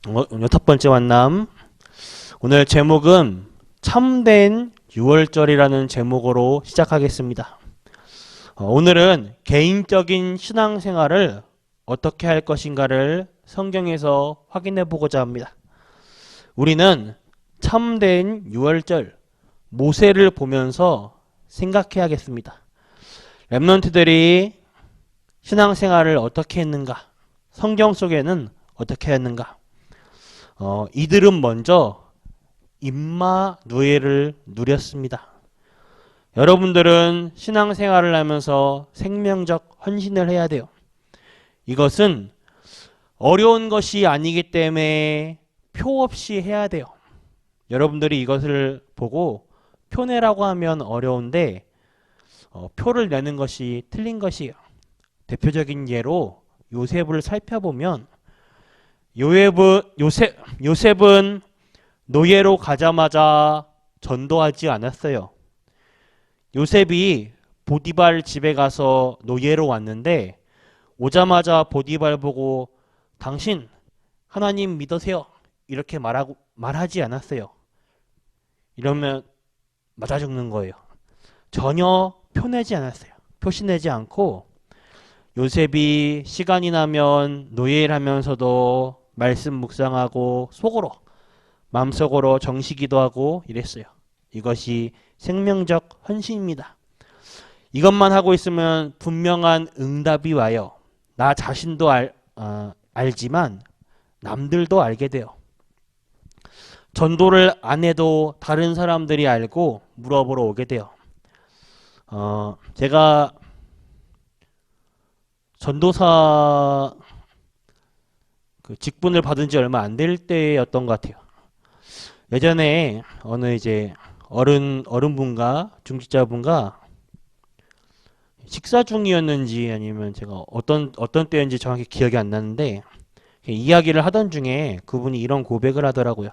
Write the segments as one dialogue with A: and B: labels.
A: 여섯 번째 만남. 오늘 제목은 참된 6월절이라는 제목으로 시작하겠습니다. 오늘은 개인적인 신앙생활을 어떻게 할 것인가를 성경에서 확인해 보고자 합니다. 우리는 참된 6월절, 모세를 보면서 생각해야겠습니다. 렘넌트들이 신앙생활을 어떻게 했는가? 성경 속에는 어떻게 했는가? 이들은 먼저 임마누엘을 누렸습니다. 여러분들은 신앙생활을 하면서 생명적 헌신을 해야 돼요. 이것은 어려운 것이 아니기 때문에 표 없이 해야 돼요. 여러분들이 이것을 보고 표내라고 하면 어려운데 표를 내는 것이 틀린 것이에요. 대표적인 예로 요셉을 살펴보면 요셉은 노예로 가자마자 전도하지 않았어요. 요셉이 보디발 집에 가서 노예로 왔는데 오자마자 보디발 보고 당신 하나님 믿으세요 이렇게 말하지 않았어요. 이러면 맞아 죽는 거예요. 전혀 표내지 않았어요. 표시내지 않고 요셉이 시간이 나면 노예를 하면서도 말씀 묵상하고 마음속으로 정시기도 하고 이랬어요. 이것이 생명적 헌신입니다. 이것만 하고 있으면 분명한 응답이 와요. 나 자신도 알지만 남들도 알게 돼요. 전도를 안 해도 다른 사람들이 알고 물어보러 오게 돼요. 제가 전도사 직분을 받은 지 얼마 안 될 때였던 것 같아요. 예전에 어느 어른분과 중직자분과 식사 중이었는지 아니면 제가 어떤 때였는지 정확히 기억이 안 나는데 이야기를 하던 중에 그분이 이런 고백을 하더라고요.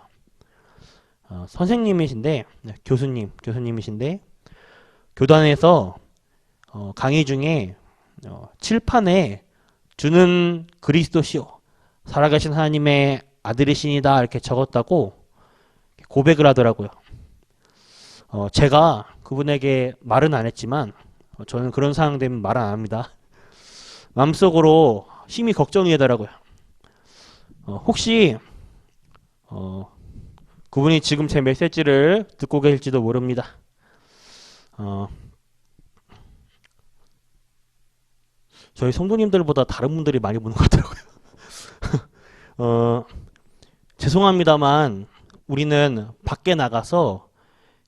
A: 선생님이신데 교수님이신데 교단에서 강의 중에 칠판에 주는 그리스도시요 살아계신 하나님의 아들이시니다 이렇게 적었다고 고백을 하더라고요. 제가 그분에게 말은 안 했지만 저는 그런 상황 되면 말 안 합니다. 마음속으로 심히 걱정이 되더라고요. 혹시 그분이 지금 제 메시지를 듣고 계실지도 모릅니다. 저희 성도님들보다 다른 분들이 많이 보는 것 같더라고요. 죄송합니다만 우리는 밖에 나가서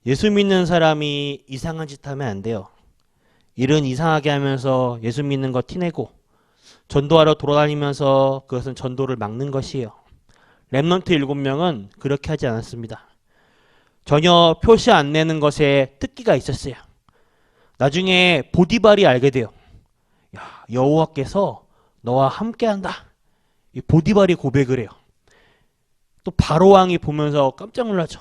A: 예수 믿는 사람이 이상한 짓 하면 안 돼요. 일은 이상하게 하면서 예수 믿는 거 티내고 전도하러 돌아다니면서 그것은 전도를 막는 것이에요. 렘넌트 7명은 그렇게 하지 않았습니다. 전혀 표시 안 내는 것에 특기가 있었어요. 나중에 보디발이 알게 돼요. 야, 여호와께서 너와 함께한다. 이 보디발이 고백을 해요. 또 바로왕이 보면서 깜짝 놀라죠.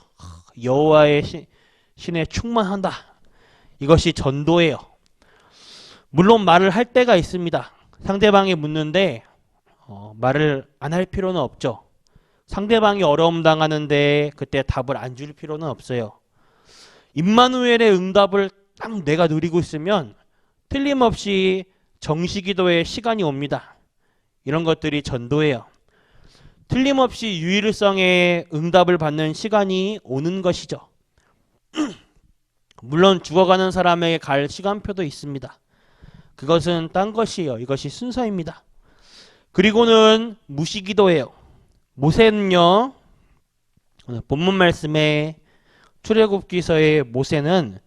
A: 여호와의 신에 충만한다. 이것이 전도예요. 물론 말을 할 때가 있습니다. 상대방이 묻는데 말을 안 할 필요는 없죠. 상대방이 어려움 당하는데 그때 답을 안 줄 필요는 없어요. 임마누엘의 응답을 딱 내가 누리고 있으면 틀림없이 정시기도의 시간이 옵니다. 이런 것들이 전도예요. 틀림없이 유일성의 응답을 받는 시간이 오는 것이죠. 물론 죽어가는 사람에게 갈 시간표도 있습니다. 그것은 딴 것이에요. 이것이 순서입니다. 그리고는 무시기도예요. 모세는요, 본문 말씀에 출애굽기서의 모세는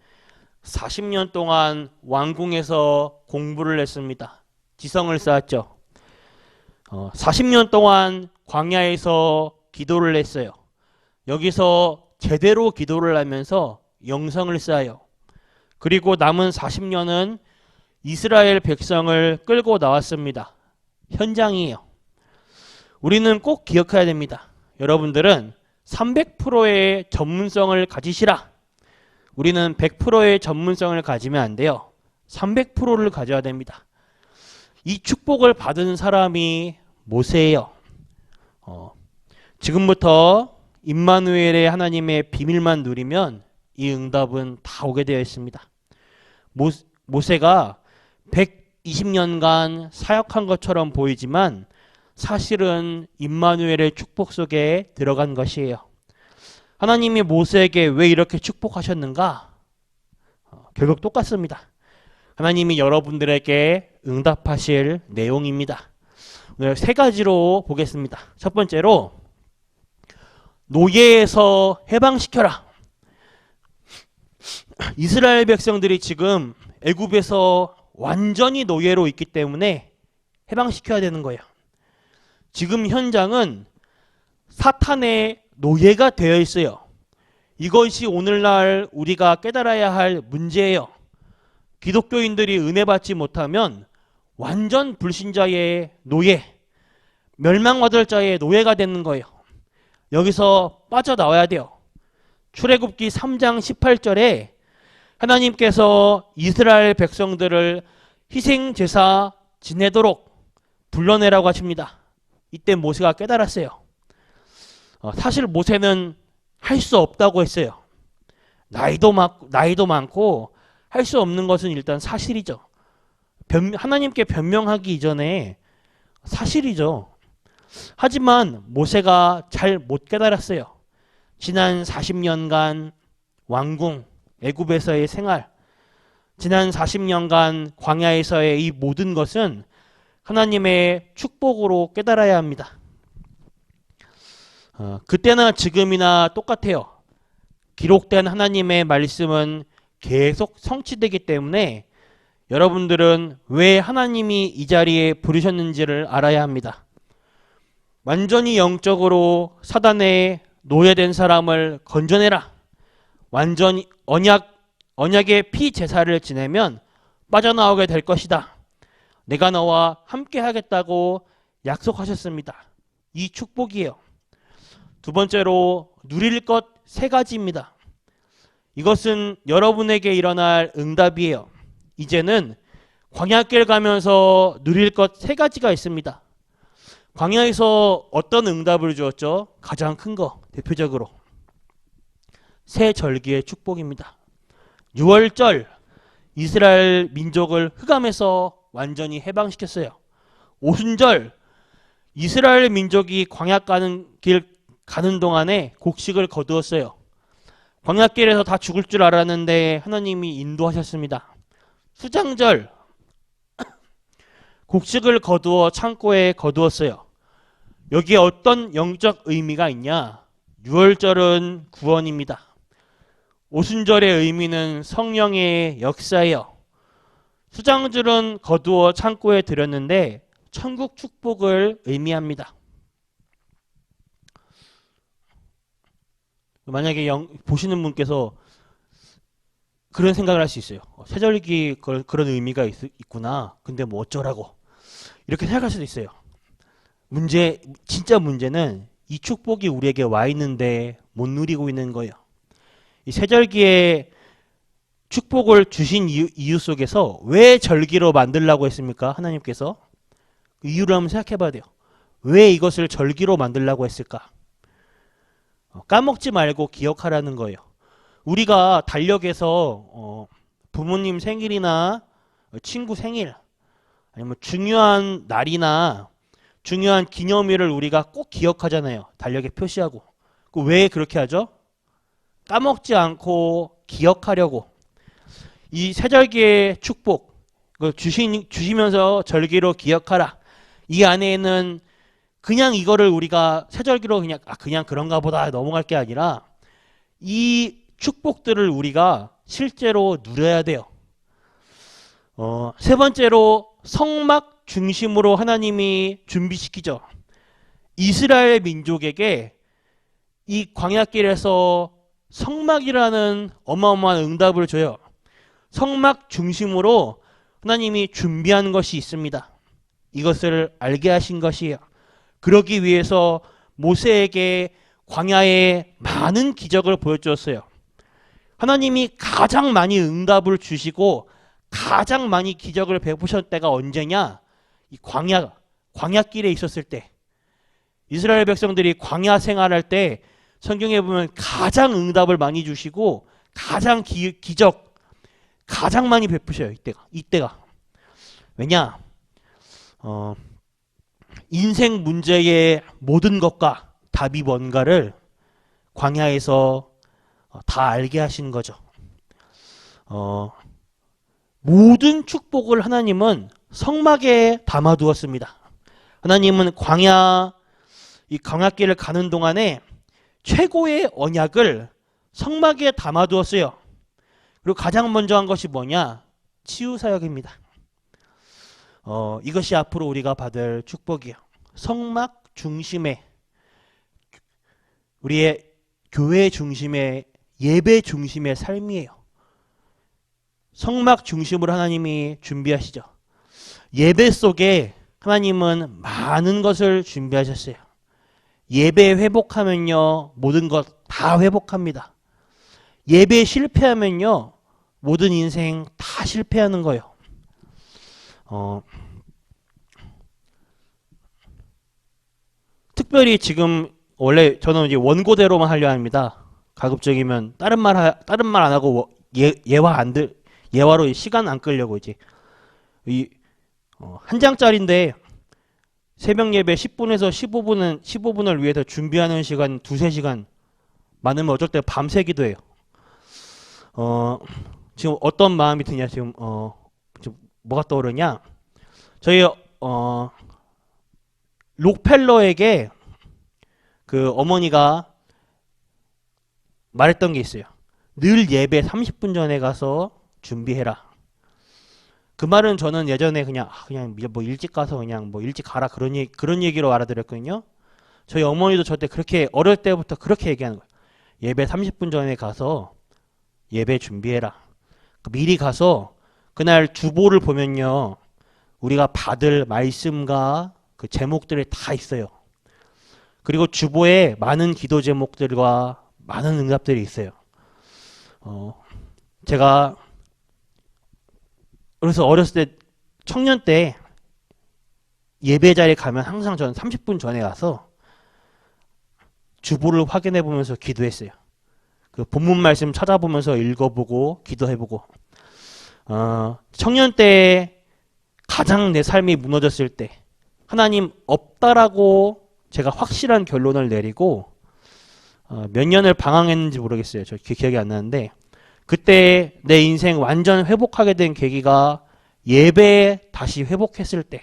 A: 40년 동안 왕궁에서 공부를 했습니다. 지성을 쌓았죠. 40년 동안 광야에서 기도를 했어요. 여기서 제대로 기도를 하면서 영성을 쌓아요. 그리고 남은 40년은 이스라엘 백성을 끌고 나왔습니다. 현장이에요. 우리는 꼭 기억해야 됩니다. 여러분들은 300%의 전문성을 가지시라. 우리는 100%의 전문성을 가지면 안 돼요. 300%를 가져야 됩니다. 이 축복을 받은 사람이 모세예요. 지금부터 임마누엘의 하나님의 비밀만 누리면 이 응답은 다 오게 되어 있습니다. 모세가 120년간 사역한 것처럼 보이지만 사실은 임마누엘의 축복 속에 들어간 것이에요. 하나님이 모세에게 왜 이렇게 축복하셨는가? 결국 똑같습니다. 하나님이 여러분들에게 응답하실 내용입니다. 오늘 세 가지로 보겠습니다. 첫 번째로 노예에서 해방시켜라. 이스라엘 백성들이 지금 애굽에서 완전히 노예로 있기 때문에 해방시켜야 되는 거예요. 지금 현장은 사탄의 노예가 되어 있어요. 이것이 오늘날 우리가 깨달아야 할 문제예요. 기독교인들이 은혜 받지 못하면 완전 불신자의 노예, 멸망받을 자의 노예가 되는 거예요. 여기서 빠져나와야 돼요. 출애굽기 3장 18절에 하나님께서 이스라엘 백성들을 희생제사 지내도록 불러내라고 하십니다. 이때 모세가 깨달았어요. 사실 모세는 할 수 없다고 했어요. 나이도 많고 할 수 없는 것은 일단 사실이죠. 하나님께 변명하기 이전에 사실이죠. 하지만 모세가 잘 못 깨달았어요. 지난 40년간 왕궁, 애굽에서의 생활, 지난 40년간 광야에서의 이 모든 것은 하나님의 축복으로 깨달아야 합니다. 그때나 지금이나 똑같아요. 기록된 하나님의 말씀은 계속 성취되기 때문에 여러분들은 왜 하나님이 이 자리에 부르셨는지를 알아야 합니다. 완전히 영적으로 사단에 노예된 사람을 건져내라. 완전히 언약의 피 제사를 지내면 빠져나오게 될 것이다. 내가 너와 함께 하겠다고 약속하셨습니다. 이 축복이에요. 두 번째로 누릴 것 세 가지입니다. 이것은 여러분에게 일어날 응답이에요. 이제는 광야길 가면서 누릴 것 세 가지가 있습니다. 광야에서 어떤 응답을 주었죠? 가장 큰 거, 대표적으로 새 절기의 축복입니다. 6월절, 이스라엘 민족을 흑암에서 완전히 해방시켰어요. 오순절, 이스라엘 민족이 광야 가는 길 가는 동안에 곡식을 거두었어요. 광야길에서 다 죽을 줄 알았는데 하나님이 인도하셨습니다. 수장절, 곡식을 거두어 창고에 거두었어요. 여기에 어떤 영적 의미가 있냐? 6월절은 구원입니다. 오순절의 의미는 성령의 역사예요. 수장절은 거두어 창고에 들였는데 천국 축복을 의미합니다. 만약에 보시는 분께서 그런 생각을 할 수 있어요. 세절기 그런 의미가 있구나. 근데 뭐 어쩌라고. 이렇게 생각할 수도 있어요. 진짜 문제는 이 축복이 우리에게 와 있는데 못 누리고 있는 거예요. 이 세절기에 축복을 주신 이유 속에서 왜 절기로 만들라고 했습니까? 하나님께서. 이유를 한번 생각해 봐야 돼요. 왜 이것을 절기로 만들라고 했을까? 까먹지 말고 기억하라는 거예요. 우리가 달력에서 부모님 생일이나 친구 생일 아니면 중요한 날이나 중요한 기념일을 우리가 꼭 기억하잖아요. 달력에 표시하고. 왜 그렇게 하죠? 까먹지 않고 기억하려고. 이 세절기의 축복 주시면서 절기로 기억하라. 이 안에는 그냥 이거를 우리가 세절기로 그냥 그런가 보다 넘어갈 게 아니라 이 축복들을 우리가 실제로 누려야 돼요. 세 번째로 성막 중심으로 하나님이 준비시키죠. 이스라엘 민족에게 이 광야길에서 성막이라는 어마어마한 응답을 줘요. 성막 중심으로 하나님이 준비한 것이 있습니다. 이것을 알게 하신 것이에요. 그러기 위해서 모세에게 광야에 많은 기적을 보여주었어요. 하나님이 가장 많이 응답을 주시고 가장 많이 기적을 베푸셨을 때가 언제냐? 이 광야길에 있었을 때. 이스라엘 백성들이 광야 생활할 때 성경에 보면 가장 응답을 많이 주시고 가장 기적 가장 많이 베푸셔요. 이때가. 왜냐? 인생 문제의 모든 것과 답이 뭔가를 광야에서 다 알게 하신 거죠. 모든 축복을 하나님은 성막에 담아두었습니다. 하나님은 이 광야길을 가는 동안에 최고의 언약을 성막에 담아두었어요. 그리고 가장 먼저 한 것이 뭐냐? 치유사역입니다. 이것이 앞으로 우리가 받을 축복이에요. 성막 중심의 우리의 교회 중심의 예배 중심의 삶이에요. 성막 중심으로 하나님이 준비하시죠. 예배 속에 하나님은 많은 것을 준비하셨어요. 예배 회복하면요 모든 것 다 회복합니다. 예배 실패하면요 모든 인생 다 실패하는 거예요. 특별히 지금 원래 저는 이제 원고대로만 하려 합니다. 가급적이면 다른 말 안 하고 예화로 시간 안 끌려고 이제 한 장짜리인데 새벽 예배 10분에서 15분을 위해서 준비하는 시간 2-3시간 많으면 어쩔 때 밤새 기도해요. 지금 어떤 마음이 드냐 지금 뭐가 떠오르냐? 저희 록펠러에게 그 어머니가 말했던 게 있어요. 늘 예배 30분 전에 가서 준비해라. 그 말은 저는 예전에 그냥 뭐 일찍 가서 그냥 뭐 일찍 가라 그런 얘기로 알아들었거든요. 저희 어머니도 저때 그렇게 어릴 때부터 그렇게 얘기하는 거예요. 예배 30분 전에 가서 예배 준비해라. 미리 가서 그날 주보를 보면요. 우리가 받을 말씀과 그 제목들이 다 있어요. 그리고 주보에 많은 기도 제목들과 많은 응답들이 있어요. 제가 그래서 어렸을 때 청년 때 예배 자리에 가면 항상 저는 30분 전에 가서 주보를 확인해 보면서 기도했어요. 그 본문 말씀 찾아보면서 읽어보고 기도해보고 청년 때 가장 내 삶이 무너졌을 때 하나님 없다라고 제가 확실한 결론을 내리고 몇 년을 방황했는지 모르겠어요. 저 기억이 안 나는데 그때 내 인생 완전 회복하게 된 계기가 예배 다시 회복했을 때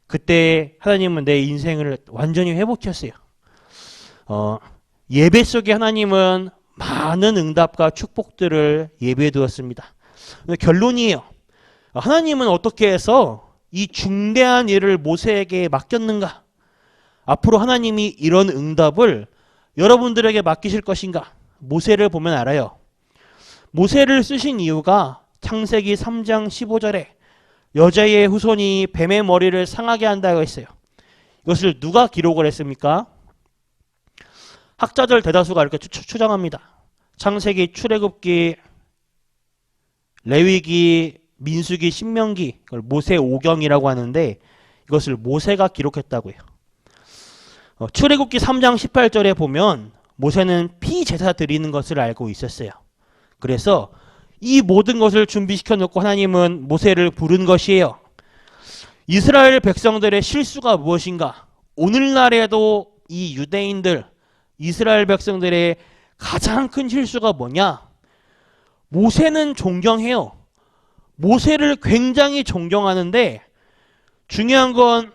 A: 그때 하나님은 내 인생을 완전히 회복했어요. 예배 속에 하나님은 많은 응답과 축복들을 예배해 두었습니다. 결론이에요. 하나님은 어떻게 해서 이 중대한 일을 모세에게 맡겼는가? 앞으로 하나님이 이런 응답을 여러분들에게 맡기실 것인가? 모세를 보면 알아요. 모세를 쓰신 이유가 창세기 3장 15절에 여자의 후손이 뱀의 머리를 상하게 한다고 했어요. 이것을 누가 기록을 했습니까? 학자들 대다수가 이렇게 추정합니다. 창세기, 출애굽기, 레위기, 민수기, 신명기, 이걸 모세 오경이라고 하는데 이것을 모세가 기록했다고 해요. 출애굽기 3장 18절에 보면 모세는 피제사 드리는 것을 알고 있었어요. 그래서 이 모든 것을 준비시켜 놓고 하나님은 모세를 부른 것이에요. 이스라엘 백성들의 실수가 무엇인가? 오늘날에도 이 유대인들, 이스라엘 백성들의 가장 큰 실수가 뭐냐? 모세는 존경해요. 모세를 굉장히 존경하는데 중요한 건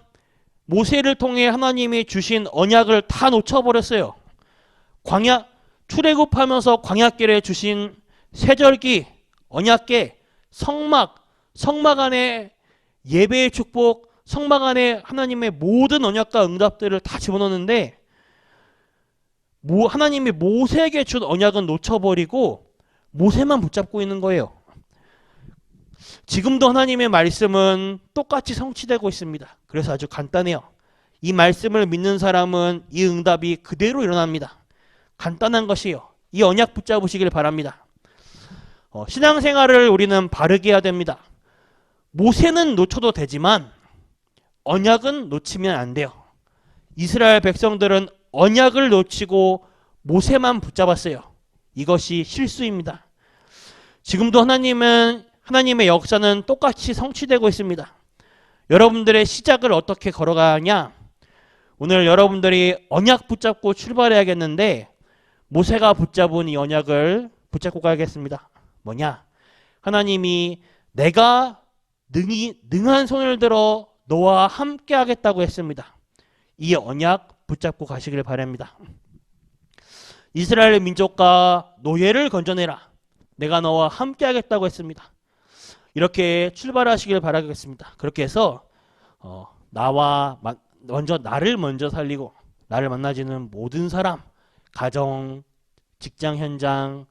A: 모세를 통해 하나님이 주신 언약을 다 놓쳐버렸어요. 출애굽하면서 광야길에 주신 세절기, 언약궤, 성막 안에 예배의 축복, 성막 안에 하나님의 모든 언약과 응답들을 다 집어넣는데 하나님이 모세에게 준 언약은 놓쳐버리고 모세만 붙잡고 있는 거예요. 지금도 하나님의 말씀은 똑같이 성취되고 있습니다. 그래서 아주 간단해요. 이 말씀을 믿는 사람은 이 응답이 그대로 일어납니다. 간단한 것이에요. 이 언약 붙잡으시길 바랍니다. 신앙생활을 우리는 바르게 해야 됩니다. 모세는 놓쳐도 되지만 언약은 놓치면 안 돼요. 이스라엘 백성들은 언약을 놓치고 모세만 붙잡았어요. 이것이 실수입니다. 지금도 하나님의 역사는 똑같이 성취되고 있습니다. 여러분들의 시작을 어떻게 걸어가냐? 오늘 여러분들이 언약 붙잡고 출발해야겠는데 모세가 붙잡은 이 언약을 붙잡고 가야겠습니다. 뭐냐? 하나님이 내가 능한 손을 들어 너와 함께 하겠다고 했습니다. 이 언약 붙잡고 가시길 바랍니다. 이스라엘 민족과 노예를 건져내라. 내가 너와 함께 하겠다고 했습니다. 이렇게 출발하시길 바라겠습니다. 그렇게 해서 나를 먼저 살리고 나를 만나주는 모든 사람, 가정, 직장 현장,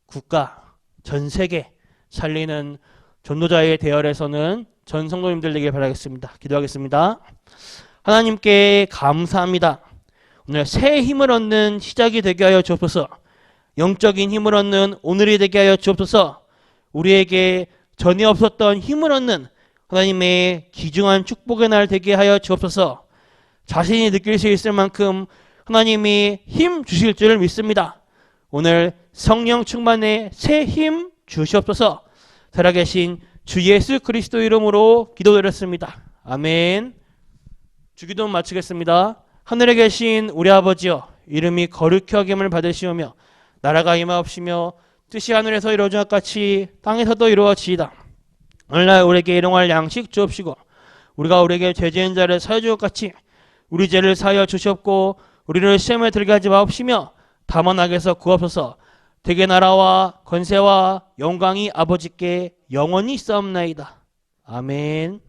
A: 국가, 전 세계 살리는 전도자의 대열에서는 전 성도님들 되길 바라겠습니다. 기도하겠습니다. 하나님께 감사합니다. 오늘 새 힘을 얻는 시작이 되게 하여 주옵소서. 영적인 힘을 얻는 오늘이 되게 하여 주옵소서. 우리에게 전에 없었던 힘을 얻는 하나님의 귀중한 축복의 날 되게 하여 주옵소서. 자신이 느낄 수 있을 만큼 하나님이 힘 주실 줄 믿습니다. 오늘 성령 충만의 새 힘 주시옵소서. 살아계신 주 예수 그리스도 이름으로 기도드렸습니다. 아멘. 주기도 마치겠습니다. 하늘에 계신 우리 아버지여, 이름이 거룩히 여김을 받으시오며 나라가 임하옵시며 뜻이 하늘에서 이루어진 것 같이 땅에서도 이루어지이다. 오늘날 우리에게 일용할 양식 주옵시고 우리가 우리에게 죄 지은 자를 사여 줄 것 같이 우리 죄를 사여 주시옵고 우리를 시험에 들게 하지 마옵시며 다만 악에서 구하옵소서. 대개 나라와 권세와 영광이 아버지께 영원히 있사옵나이다. 아멘.